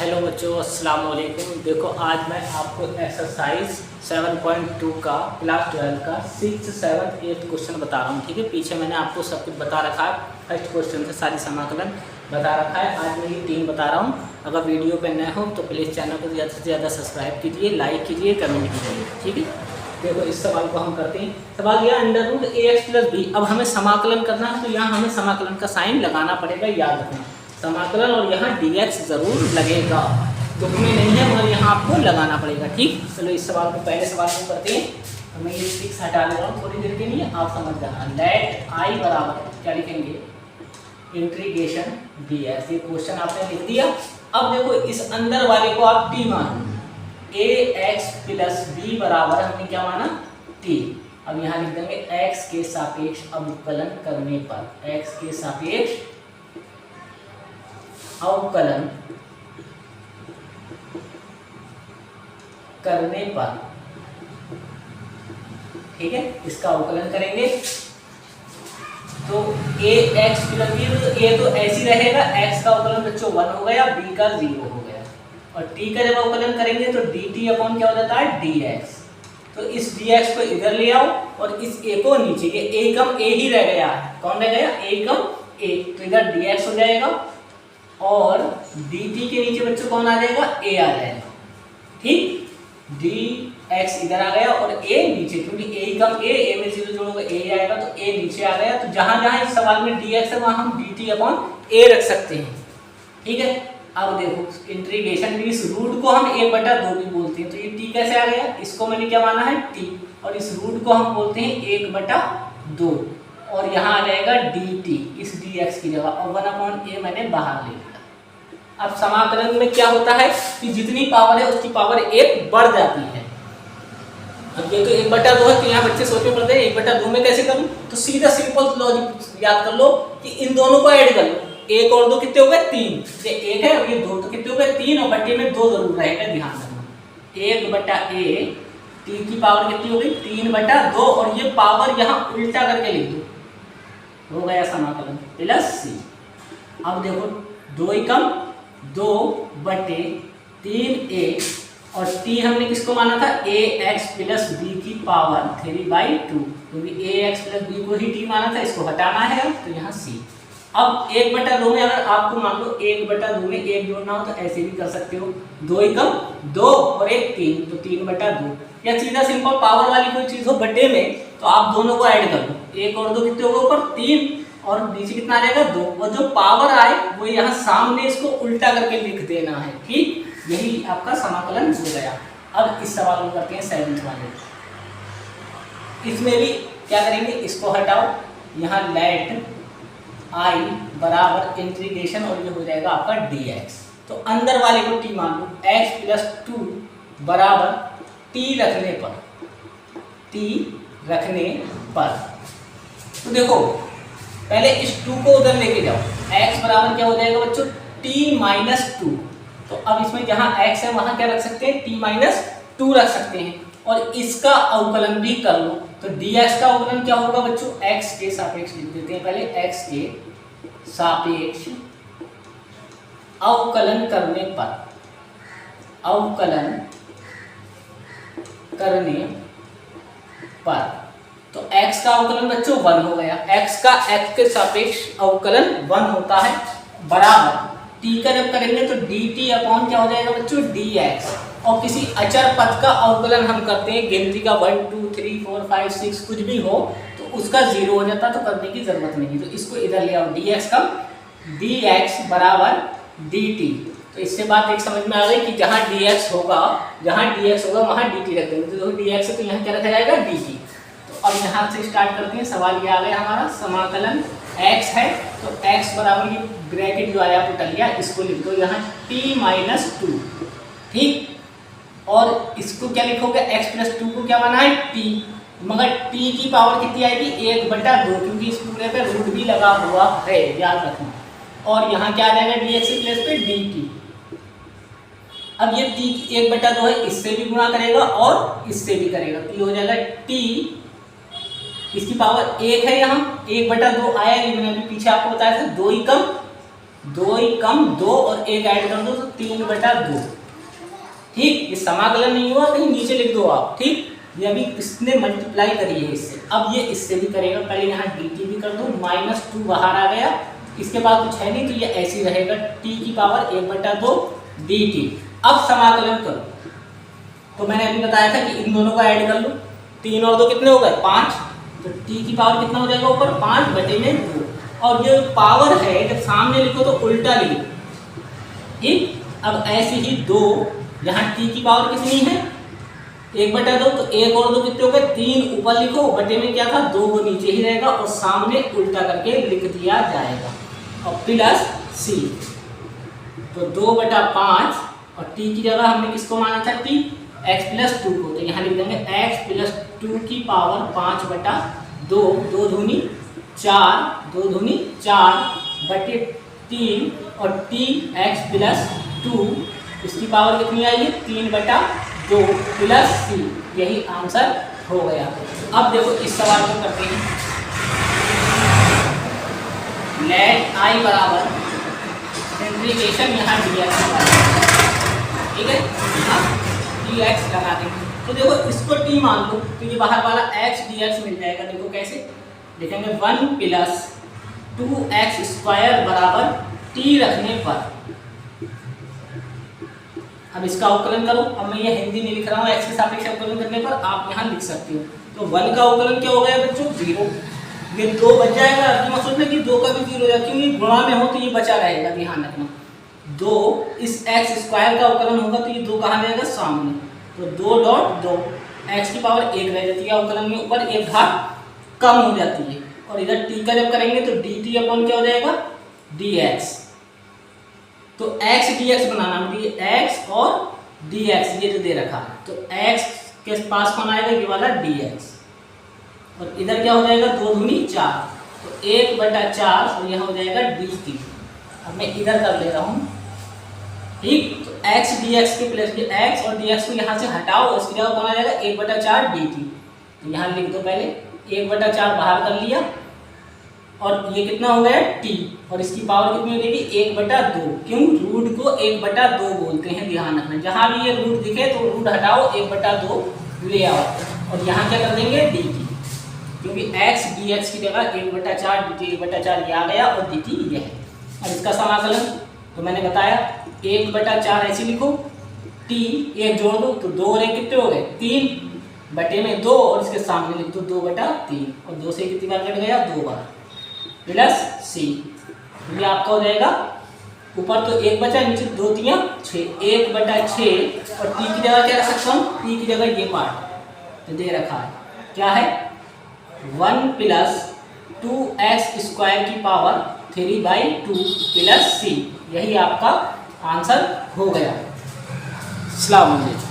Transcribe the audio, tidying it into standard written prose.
Hello बच्चों, अस्सलाम वालेकुम। देखो आज मैं आपको एक्सरसाइज 7.2 का क्लास 12 का 6, 7, 8 क्वेश्चन बता रहा हूँ। ठीक है, पीछे मैंने आपको सब कुछ बता रखा है, फर्स्ट क्वेश्चन से सारी समाकलन बता रखा है। आज मैं ये 3 बता रहा हूँ। अगर वीडियो पे नए हो तो प्लीज़ चैनल को ज़्यादा से ज़्यादा सब्सक्राइब कीजिए, लाइक कीजिए, कमेंट कीजिए। ठीक है, देखो इस सवाल को हम करते हैं। सवाल यह √ax+b। अब हमें समाकलन करना है तो यहाँ हमें समाकलन का साइन लगाना पड़ेगा, याद रखना समाकलन, और यहाँ dx ज़रूर लगेगा, तुक में नहीं है मगर यहाँ आपको लगाना पड़ेगा। ठीक, चलो इस सवाल को पहले सवाल को करते हैं। तो मैं ये 6 हटा ले रहा हूँ थोड़ी देर के लिए, आप समझ जाना। लेट i बराबर क्या लिखेंगे, इंटीग्रेशन dx। ये क्वेश्चन आपने लिख दिया। अब देखो इस अंदर वाले को आप t मानो, ax+b बराबर हमने क्या माना, t। अब यहाँ लिख देंगे x के सापेक्ष अवकलन करने पर, x के सापेक्ष अवकलन करने पर, ठीक है, इसका अवकलन करेंगे तो ax+b, तो a तो ऐसी रहेगा, x का अवकलन बच्चों 1 हो गया, b का 0 हो गया, और t का जब अवकलन करेंगे तो dt अपॉन क्या हो जाता है, dx। तो इस dx को इधर ले आओ और इस a को नीचे, ये a कम a ही रह गया है, कौन रह गया, a कम a, तो इधर dx हो जाएगा और dt के नीचे बच्चों कौन आ जाएगा, a आ जाएगा। ठीक, dx इधर आ गया और a नीचे, क्योंकि a कम a में 0 जोड़ोगे a आएगा, तो a नीचे आ गया। तो जहां जहां इस सवाल में dx है वहां हम dt अपॉन a रख सकते हैं। ठीक है, अब देखो इंटीग्रेशन भी, इस रूट को हम 1/2 भी बोलते हैं, तो ये t कैसे आ गया, इसको मैंने क्या माना है t, और इस रूट को हम बोलते हैं 1/2, और यहाँ आ जाएगा dt इस dx की जगह, और 1/a मैंने बाहर ले लिया। अब समाकलन में क्या होता है कि जितनी पावर है उसकी पावर 1 बढ़ जाती है। अब ये तो 1/2 है, तो यहाँ बच्चे सोचने पड़ते हैं 1/2 में कैसे करूं, तो सीधा सिंपल लॉजिक याद कर लो कि इन दोनों को ऐड कर लो, 1 और 2 कितने हो गए, 3। ये 1 है और ये 2, तो कितने हो गए, 3, और बट्टे में 2 जरूर रहेगा, ध्यान रखना। 1/a, t की पावर कितनी हो गई, 3/2, और ये पावर यहाँ उल्टा करके लिख दो, हो गया समाकलन प्लस c। अब देखो 2 एकम 2/3a, और t हमने किसको माना था, ax+b की पावर 3/2, क्योंकि ax+b को ही t माना था, इसको हटाना है तो यहाँ c। अब 1/2 में अगर आपको मान लो 1/2 में 1 जोड़ना हो तो ऐसे भी कर सकते हो, 2 एकम 2 और 1 3, तो 3/2, या सीधा सिंपल पावर वाली कोई चीज हो बटे में तो आप दोनों को ऐड कर लो, 1 और 2 कितने हो गए, ऊपर 3 और नीचे कितना आ जाएगा, 2, और जो पावर आए वो यहाँ सामने इसको उल्टा करके लिख देना है। ठीक, यही आपका समाकलन हो गया। अब इस सवाल को करते हैं 7th वाले। इसमें भी क्या करेंगे, इसको हटाओ, यहाँ लेट i बराबर इंटीग्रेशन, और ये हो जाएगा आपका dx। तो अंदर वाले को t मान लो, x+2 बराबर t रखने पर, तो देखो पहले इस 2 को उधर लेके जाओ, x बराबर क्या हो जाएगा बच्चों, t-2। तो अब इसमें जहां x है वहां क्या रख सकते हैं, t-2 रख सकते हैं, और इसका अवकलन भी कर लो। तो dx का अवकलन क्या होगा बच्चों, x के सापेक्ष लिख देते हैं पहले, x के सापेक्ष अवकलन करने पर, तो x का अवकलन बच्चों 1 हो गया, x का x के सापेक्ष अवकलन 1 होता है, बराबर t का जब करेंगे तो dt अपॉन क्या हो जाएगा बच्चों, dx। और किसी अचर पद का अवकलन हम करते हैं, गिनती का 1 2 3 4 5 6 कुछ भी हो तो उसका 0 हो जाता, तो करने की जरूरत नहीं, तो इसको इधर ले आओ, dx का dx बराबर dt। तो इससे बात एक समझ में आ गई कि जहाँ dx होगा वहाँ dt रख देंगे, तो dx है तो यहाँ क्या रखा जाएगा, dt। तो अब यहाँ से स्टार्ट करते हैं, सवाल ये आ गया हमारा, समाकलन x है तो x बराबर, ये ब्रैकेट जो आया टोटलिया, इसको लिख दो यहाँ t-2। ठीक, और इसको क्या लिखोगे, x+2 को क्या माना है, t, मगर t की पावर कितनी आएगी, 1/2, क्योंकि इस पूरे पे रूट भी लगा हुआ है, याद रखना। और यहाँ क्या आ जाएगा, dx के प्लेस पे dt। अब ये t 1/2 है, इससे भी गुणा करेगा और इससे भी करेगा, तो ये हो जाएगा t, इसकी पावर 1 है, यहाँ 1/2 आया, ये मैंने अभी पीछे आपको बताया था, 2 एकम 2 ही कम 2 और 1 ऐड कर दो तो 3/2। ठीक, ये समाकलन नहीं हुआ, कहीं नीचे लिख दो आप। ठीक, ये अभी इसने मल्टीप्लाई करी है इससे, अब ये इससे भी करेगा। पहले यहाँ dt भी कर दो, -2 बाहर आ गया, इसके बाद कुछ है नहीं तो ये ऐसे ही रहेगा, t की पावर 1/2 dt। अब समाकलन करो, तो मैंने अभी बताया था कि इन दोनों को ऐड कर लो, 3 और 2 कितने हो गए 5, तो t की पावर कितना हो जाएगा ऊपर 5/2। और ये पावर है, जब सामने लिखो तो उल्टा लिखो। ठीक, अब ऐसे ही 2, यहाँ t की पावर कितनी है 1/2, तो 1 और 2 कितने हो गए 3, ऊपर लिखो, बटे में क्या था 2 वो नीचे ही रहेगा और सामने उल्टा करके लिख दिया जाएगा, और प्लस c, तो 2/5 और t की जगह हमने किसको माना था t, x+2 को, तो यहाँ लिख देंगे x+2 की पावर 5/2, 2 दूनी 4, 2 दूनी 4 बटे 3, और t x+2 इसकी पावर कितनी आई है 3/2 प्लस c, यही आंसर हो गया। अब देखो इस सवाल को करते हैं। लेट i बराबर इंटीग्रेशन यहाँ dx, ठीक है, यहाँ dx लगा देंगे। तो देखो इसको t मान लो तो ये बाहर वाला x dx मिल जाएगा। देखो कैसे लिखेंगे, 1 + 2x² बराबर t रखने पर, अब इसका अवकलन करो। अब मैं ये हिंदी नहीं लिख रहा हूँ, x के सापेक्ष अवकलन करने पर आप यहाँ लिख सकते हो। तो 1 का अवकलन क्या हो गया बच्चों 0, ये 2 बच जाएगा। आपकी मकसद में कि 2 का भी 0 हो जाएगा, क्योंकि गुणा में हो तो ये बचा रहेगा, ध्यान रखना। 2 इस x² का अवकलन होगा तो ये 2 कहाँ जाएगा सामने, तो 2.2 x की पावर 1 रह जाती है अवकलन में, ऊपर एक घात कम हो जाती है, और इधर t का जब करेंगे तो dt अपॉन क्या हो जाएगा dx। तो x dx बनाना, मतलब x और dx ये जो दे रखा है, तो x के पास कौन आएगा ये वाला dx, और इधर क्या हो जाएगा 2 दूनी 4, तो 1/4 और यह हो जाएगा dt। अब मैं इधर कर ले रहा हूँ। ठीक, तो x dx के प्लस के x और dx को यहाँ से हटाओ, इसकी जगह कौन आ जाएगा 1/4 dt। तो यहाँ लिख दो, पहले 1/4 बाहर कर लिया, और ये कितना हो गया t, और इसकी पावर कितनी हो जाएगी 1/2। क्यों, रूट को 1/2 बोलते हैं, ध्यान रखना। जहाँ भी ये रूट दिखे तो रूट हटाओ 1/2 ले आओ, और यहाँ क्या कर देंगे dt, क्योंकि x dx की जगह 1/4 dt 1/4 ये आ गया, और dt ये है। अब इसका समाकलन तो मैंने बताया 1/4 ऐसे लिखो, t 1 जोड़ दो तो 2 और 1 कितने हो गए 3, बटे में 2 और इसके सामने लिख दो 2/3, और 2 से कितनी बार कट गया 2 बार, प्लस c, ये आपका हो जाएगा। ऊपर तो 1 बचा, नीचे 2 3 6, 1/6, और t की जगह क्या रख सकता हूँ, t की जगह ये पार्ट तो दे रखा है, क्या है 1 + 2x² की पावर 3/2 प्लस c, यही आपका आंसर हो गया। अस्सलाम वालेकुम।